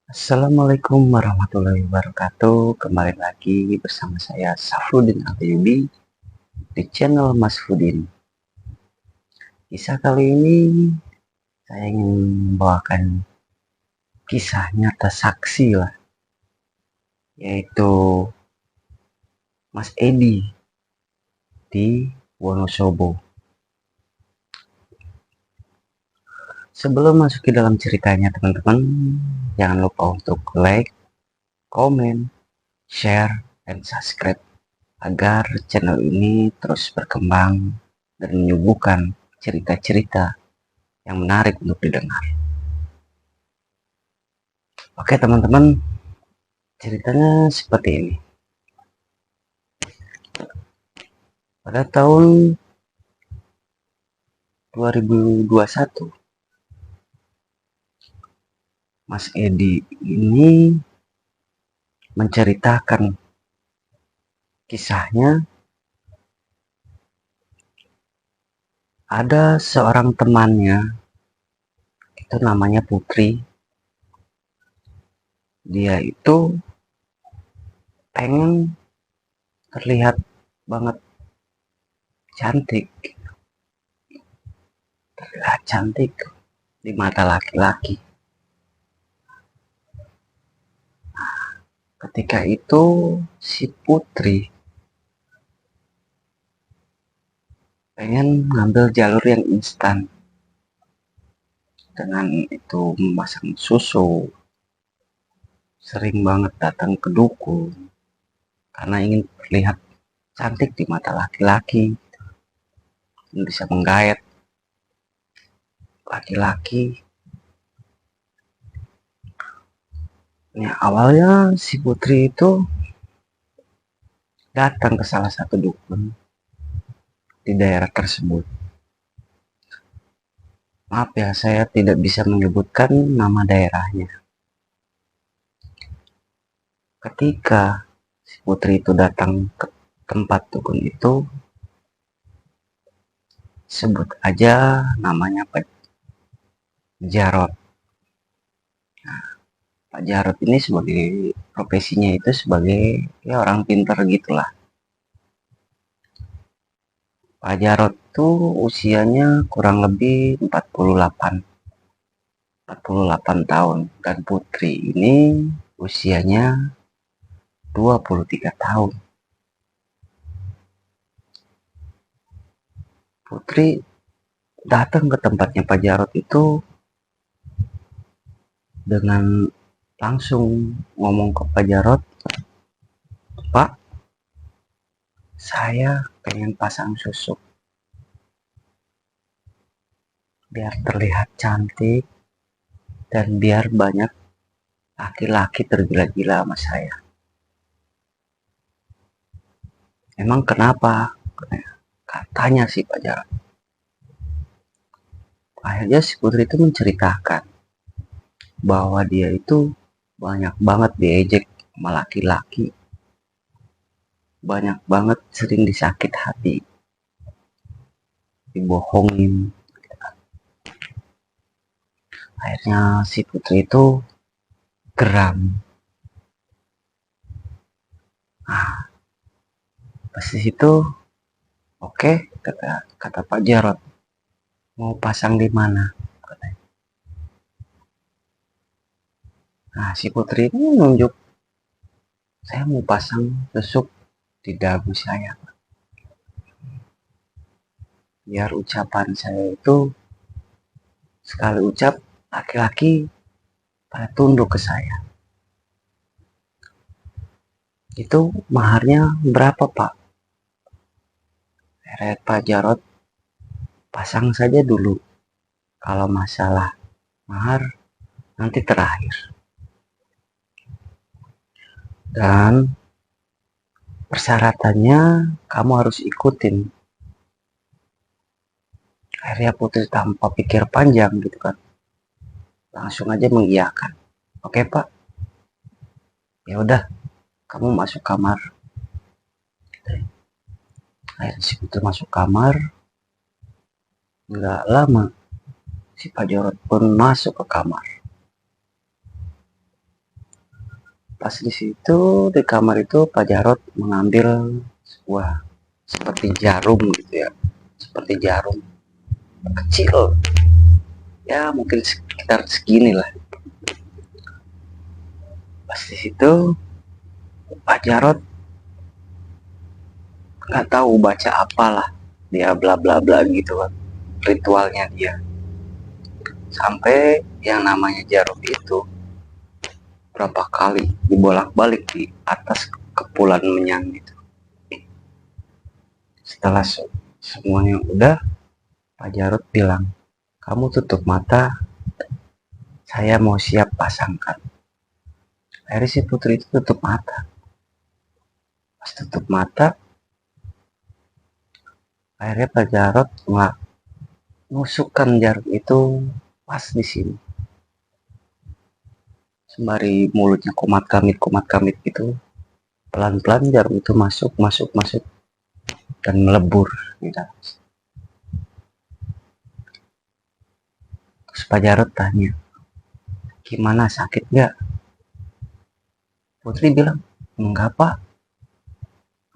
Assalamualaikum warahmatullahi wabarakatuh. Kembali lagi bersama saya Safruddin Atyubi di channel Mas Fudin. Kisah kali ini saya ingin membawakan kisah nyata saksi lah, yaitu Mas Edi di Wonosobo. Sebelum masuk ke dalam ceritanya teman-teman, jangan lupa untuk like, komen, share, dan subscribe agar channel ini terus berkembang dan menyuguhkan cerita-cerita yang menarik untuk didengar. Oke teman-teman, ceritanya seperti ini. Pada tahun 2021, Mas Edi ini menceritakan kisahnya. Ada seorang temannya, itu namanya Putri. Dia itu pengen terlihat banget cantik, terlihat cantik di mata laki-laki. Ketika itu si Putri pengen ngambil jalur yang instan, dengan itu memasang susu, sering banget datang ke dukun karena ingin terlihat cantik di mata laki-laki, bisa menggayat laki-laki. Awalnya si Putri itu datang ke salah satu dukun di daerah tersebut. Maaf ya, saya tidak bisa menyebutkan nama daerahnya. Ketika si Putri itu datang ke tempat dukun itu, sebut aja namanya Pak Jarot. Nah, Pak Jarot ini sebagai profesinya itu sebagai ya orang pintar gitulah. Pak Jarot tuh usianya kurang lebih 48 tahun, dan Putri ini usianya 23 tahun. Putri datang ke tempatnya Pak Jarot itu dengan langsung ngomong ke Pak Jarot, "Pak, saya pengen pasang susu biar terlihat cantik dan biar banyak laki-laki tergila-gila sama saya." "Emang kenapa?" katanya si Pak Jarot. Akhirnya si Putri itu menceritakan bahwa dia itu banyak banget diejek sama laki-laki, banyak banget sering disakit hati, dibohongin. Akhirnya si Putri itu geram. Nah, pas di situ, oke, kata Pak Jarot, mau pasang di mana? Nah, si Putri ini nunjuk, "Saya mau pasang tusuk di dagu saya, biar ucapan saya itu sekali ucap laki-laki pada tunduk ke saya." "Itu maharnya berapa, Pak?" Pak Jarot, "Pasang saja dulu. Kalau masalah mahar nanti terakhir. Dan persyaratannya kamu harus ikutin." Akhirnya Putri tanpa pikir panjang gitu kan, langsung aja mengiyakan. "Oke Pak, ya udah, kamu masuk kamar." Akhirnya si Putri masuk kamar. Nggak lama si Pak Jarot pun masuk ke kamar. Pas di situ di kamar itu Pak Jarod mengambil sebuah seperti jarum gitu ya, seperti jarum kecil, ya mungkin sekitar segini lah. Pas di situ Pak Jarod nggak tahu baca apalah, dia bla bla bla gitu kan, ritualnya dia, sampai yang namanya jarum itu berapa kali dibolak-balik di atas kepulan menyang gitu. Setelah semuanya udah, Pak Jarod bilang, kamu tutup mata, saya mau siap pasangkan. Akhirnya si putri itu tutup mata. Pas tutup mata, akhirnya Pak Jarod nusukkan jarum itu pas di sini. Sembari mulutnya kumat kamit gitu, pelan-pelan jarum itu masuk, masuk, masuk, dan melebur di dalam. Terus Pak Jarod tanya, gimana, sakit nggak? Putri bilang, enggak Pak,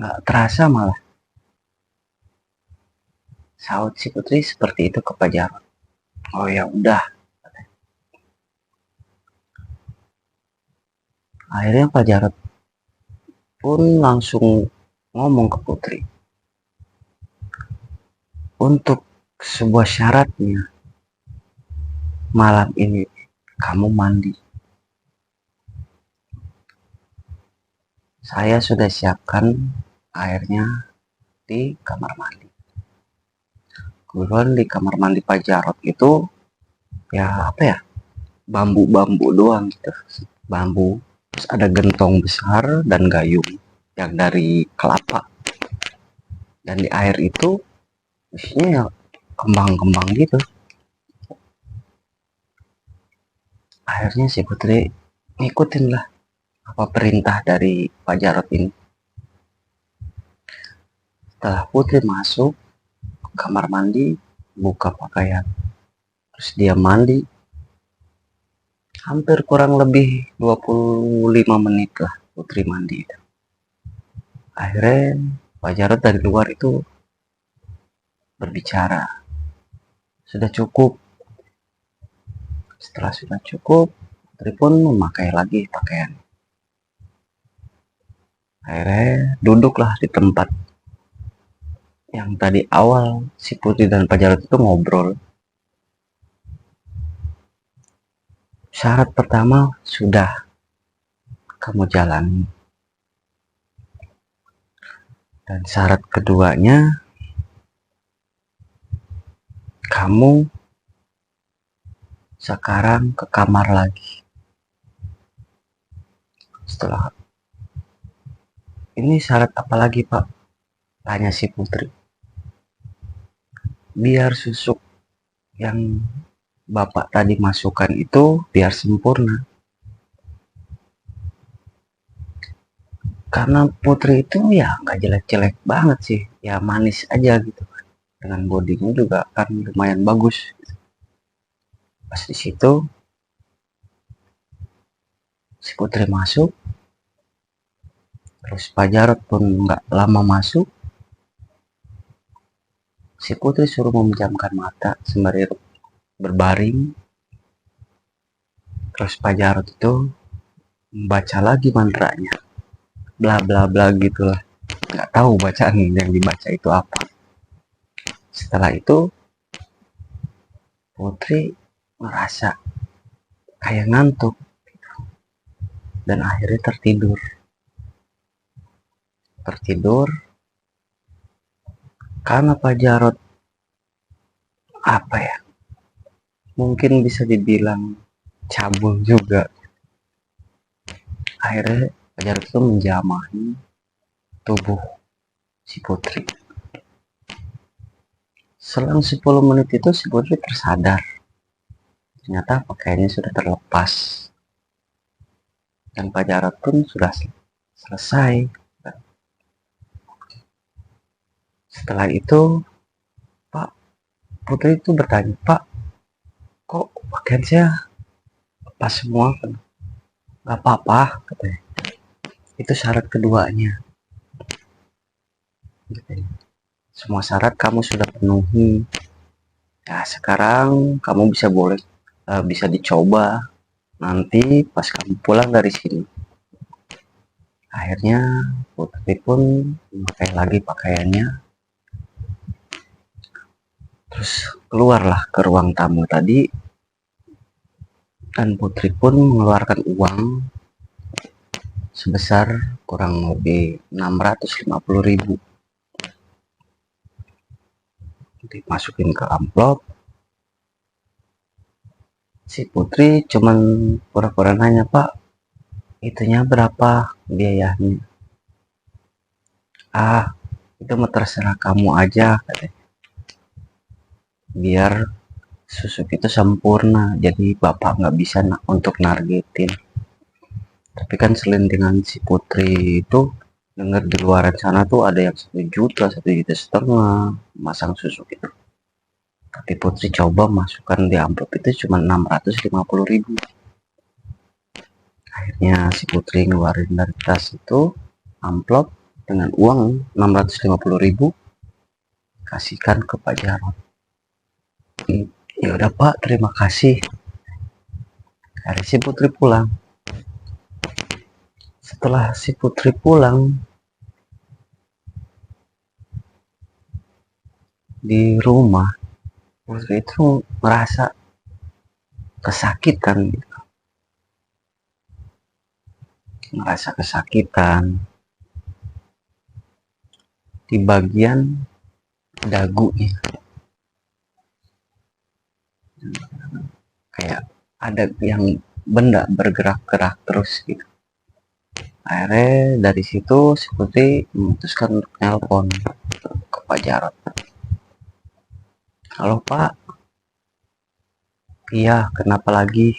nggak terasa malah. Saut si putri seperti itu ke Pak Jarod. Oh ya udah. Akhirnya Pak Jarod pun langsung ngomong ke putri, untuk sebuah syaratnya, malam ini kamu mandi. Saya sudah siapkan airnya di kamar mandi. Kebetulan di kamar mandi Pak Jarod itu ya apa ya, bambu-bambu doang gitu, bambu, terus ada gentong besar dan gayung yang dari kelapa, dan di air itu isinya ya kembang-kembang gitu. Akhirnya si putri ngikutin lah apa perintah dari Pak Jarod ini. Setelah putri masuk ke kamar mandi, buka pakaian, terus dia mandi, hampir kurang lebih 25 menit lah putri mandi. Akhirnya Pak Jarod dari luar itu berbicara, sudah cukup. Setelah sudah cukup, putri pun memakai lagi pakaian. Akhirnya duduklah di tempat yang tadi awal si putri dan Pak Jarod itu ngobrol. Syarat pertama sudah kamu jalani, dan syarat keduanya kamu sekarang ke kamar lagi. Setelah ini syarat apa lagi Pak? Tanya si putri. Biar susuk yang Bapak tadi masukkan itu biar sempurna. Karena putri itu ya nggak jelek-jelek banget sih, ya manis aja gitu. Dengan bodinya juga kan lumayan bagus. Pas di situ si putri masuk, terus Pak Jarod pun nggak lama masuk. Si putri suruh memejamkan mata sembari berbaring. Terus Pak Jarod itu membaca lagi mantranya, bla bla bla gitulah. Nggak tahu bacaan yang dibaca itu apa. Setelah itu putri merasa kayak ngantuk dan akhirnya tertidur karena Pak Jarod apa ya, mungkin bisa dibilang cabul juga. Akhirnya Pak Jarod itu menjamahi tubuh si putri. Selang 10 menit itu si putri tersadar, ternyata pakaiannya sudah terlepas dan Pak Jarod pun sudah selesai. Setelah itu Pak Putri itu bertanya, Pak, kok pakaian saya lepas semua kan? Gak apa-apa katanya. Itu syarat keduanya. Semua syarat kamu sudah penuhi. Ya, sekarang kamu bisa dicoba nanti pas kamu pulang dari sini. Akhirnya Putri pun memakai lagi pakaiannya, terus keluarlah ke ruang tamu tadi, dan Putri pun mengeluarkan uang sebesar kurang lebih 650.000, dimasukin ke amplop. Si Putri cuman pura-pura nanya, "Pak, itunya berapa biayanya?" "Ah, itu mah terserah kamu aja," katanya. "Biar susuk itu sempurna, jadi bapak nggak bisa untuk nargetin." Tapi kan selain dengan si Putri itu dengar di luar sana tuh ada yang 1 juta, 1,5 juta masang susuk itu. Tapi Putri coba masukkan di amplop itu cuma 650.000. Akhirnya si Putri ngeluarin dari tas itu amplop dengan uang 650.000, kasihkan ke Pak Jarot. "Ya udah Pak, terima kasih." Hari si Putri pulang. Setelah si Putri pulang, di rumah Putri itu merasa kesakitan, merasa kesakitan di bagian dagunya, kayak ada yang benda bergerak-gerak terus gitu. Akhirnya dari situ si Putri memutuskan untuk nelpon ke Pak Jarot. "Halo Pak." "Iya, kenapa lagi?"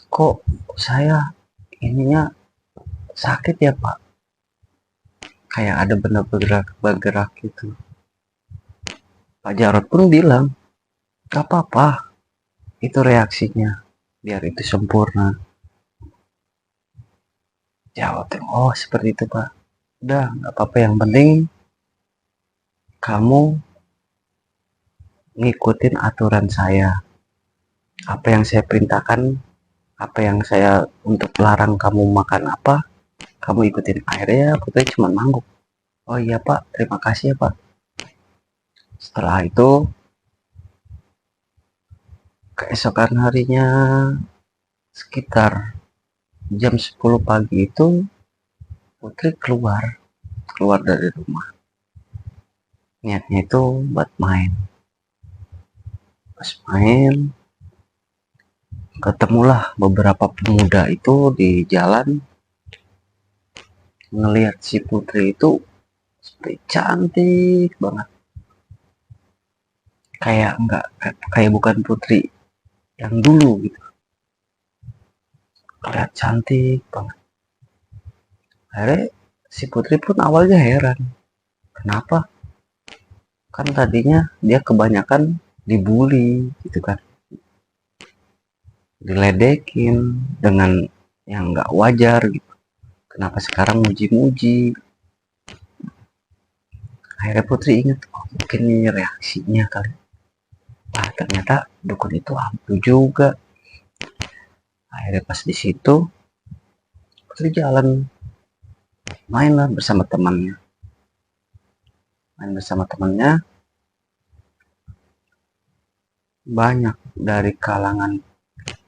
"Kok saya ininya sakit ya Pak, kayak ada benda bergerak gitu." Pak Jarot pun bilang, "Gak apa-apa, itu reaksinya, biar itu sempurna." Jawabnya, "Oh seperti itu Pak, udah gak apa-apa, yang penting kamu ngikutin aturan saya, apa yang saya perintahkan, apa yang saya untuk larang kamu makan apa, kamu ikutin." Akhirnya Putri cuma ngangguk, "Oh iya Pak, terima kasih ya Pak." Setelah itu keesokan harinya sekitar jam 10 pagi itu Putri keluar dari rumah. Niatnya itu buat main. Pas main, ketemulah beberapa pemuda itu di jalan, ngelihat si Putri itu seperti cantik banget, kayak enggak, kayak bukan Putri yang dulu gitu, kayak cantik banget. Akhirnya si Putri pun awalnya heran, kenapa, kan tadinya dia kebanyakan dibully gitu kan, diledekin dengan yang nggak wajar gitu, kenapa sekarang muji-muji. Akhirnya Putri ingat, oh, mungkin ini reaksinya kali. Wah, ternyata dukun itu ampuh juga. Akhirnya pas di situ Putri jalan, mainlah bersama temannya, banyak dari kalangan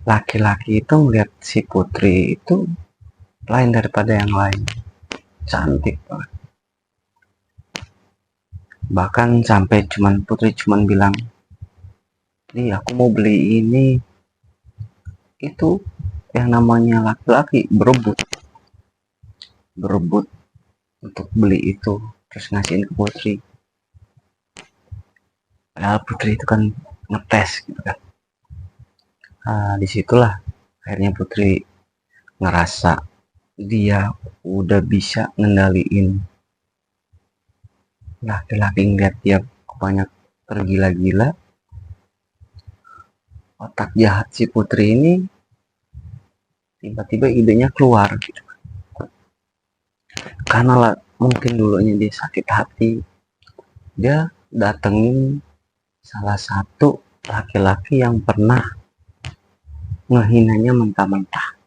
laki-laki itu melihat si Putri itu lain daripada yang lain, cantik banget. Bahkan sampai Putri cuman bilang, "Nih aku mau beli ini." Itu yang namanya laki-laki berebut untuk beli itu, terus ngasihin ke Putri. Padahal Putri itu kan ngetes gitu kan. Nah, disitulah akhirnya Putri ngerasa dia udah bisa ngendaliin laki-laki, ngeliat dia banyak tergila-gila. Otak jahat si Putri ini tiba-tiba idenya keluar gitu. karena lah, mungkin dulunya dia sakit hati, dia datengin salah satu laki-laki yang pernah ngehinanya mentah-mentah.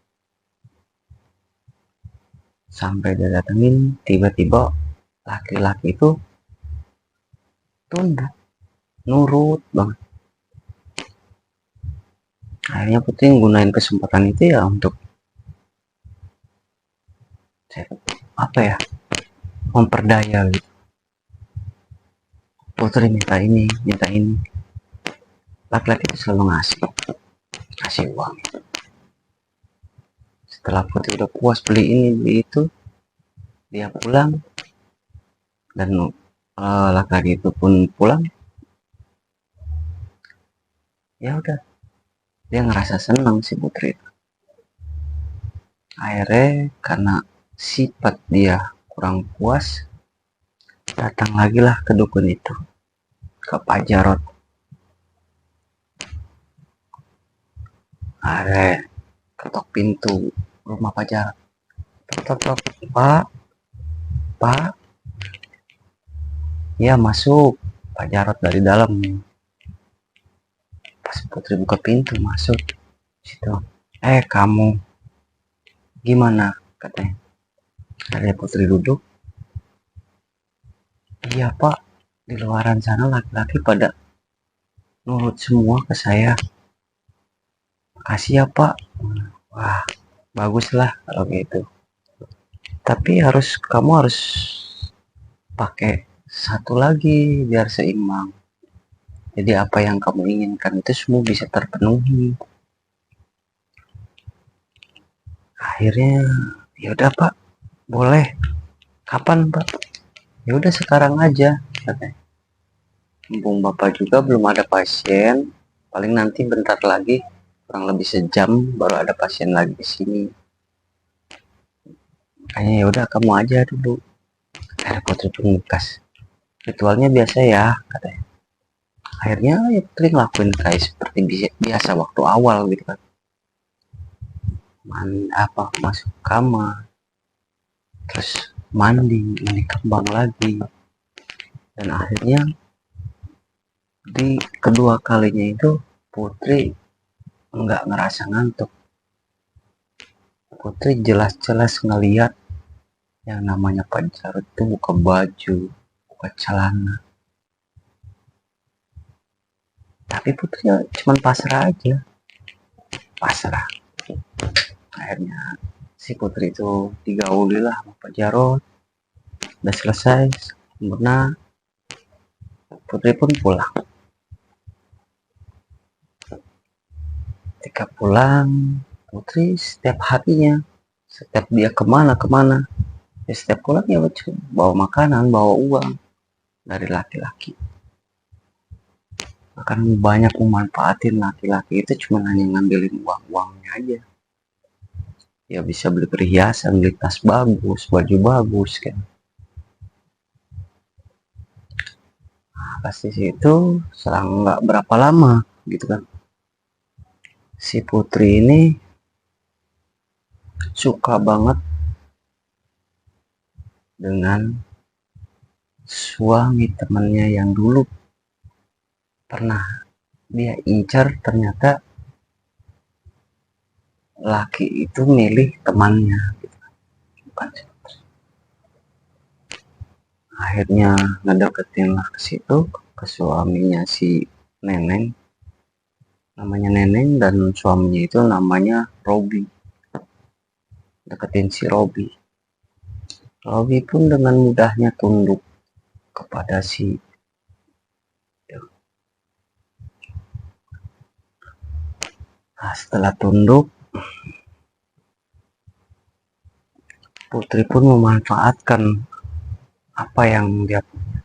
Sampai dia datengin, tiba-tiba laki-laki itu tunduk, nurut banget. Akhirnya Putri gunain kesempatan itu ya untuk apa ya, memperdaya gitu. Putri minta ini, laki-laki itu selalu ngasih uang. Setelah Putri udah puas beli ini beli itu, dia pulang, dan laki-laki itu pun pulang. Ya udah, dia ngerasa senang si Putri itu. Akhirnya karena sifat dia kurang puas, datang lagi lah ke dukun itu, ke Pak Jarot. Akhirnya ketok pintu rumah Pak Jarot. Tok, Pak, ya masuk. Pak Jarot dari dalam. Pas Putri buka pintu masuk situ, kamu gimana, katanya. Ada Putri duduk. Iya Pak, di luaran sana laki-laki pada nurut semua ke saya. Makasih ya Pak. Wah, baguslah kalau gitu. Tapi kamu harus pakai satu lagi biar seimbang. Jadi apa yang kamu inginkan itu semua bisa terpenuhi. Akhirnya, ya udah Pak, boleh. Kapan Pak? Ya udah sekarang aja, katanya. Mumpung Bapak juga belum ada pasien, paling nanti bentar lagi, kurang lebih sejam baru ada pasien lagi di sini. Makanya ya udah kamu aja dulu. Ada Putri pungkas. Ritualnya biasa ya, katanya. Akhirnya ya Putri ngelakuin kayak seperti biasa waktu awal gitu kan. Masuk kamar, terus mandi kembang lagi, dan akhirnya di kedua kalinya itu Putri nggak ngerasa ngantuk. Putri jelas-jelas ngeliat yang namanya Pak Jarod itu buka baju, buka celana. Tapi Putri cuma pasrah aja, pasrah. Akhirnya si Putri itu digauli lah sama Pak Jarod. Udah selesai sempurna, Putri pun pulang. Ketika pulang, Putri setiap harinya, setiap dia kemana, ya setiap pulang ya bawa makanan, bawa uang dari laki-laki. Bahkan banyak memanfaatin laki-laki itu cuma hanya ngambilin uangnya aja. Ya bisa beli perhiasan, beli tas bagus, baju bagus kan. Nah, pasti itu selang nggak berapa lama gitu kan, si Putri ini suka banget dengan suami temannya yang dulu pernah dia incar. Ternyata laki itu milih temannya gitu. Bukan. Akhirnya ngedeketin lah ke situ, ke suaminya si Neneng, namanya Neneng, dan suaminya itu namanya Robi. Deketin si Robi. Robi pun dengan mudahnya tunduk kepada si. Nah, setelah tunduk, Putri pun memanfaatkan apa yang dia punya.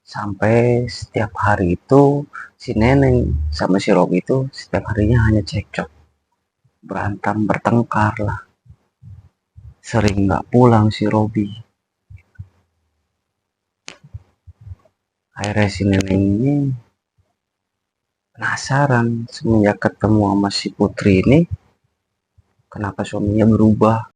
Sampai setiap hari itu si Neneng sama si Robi itu setiap harinya hanya cekcok, berantem, bertengkar lah. Sering nggak pulang si Robi. Akhirnya si Neneng ini penasaran semenjak ketemu sama si Putri ini, kenapa suaminya berubah.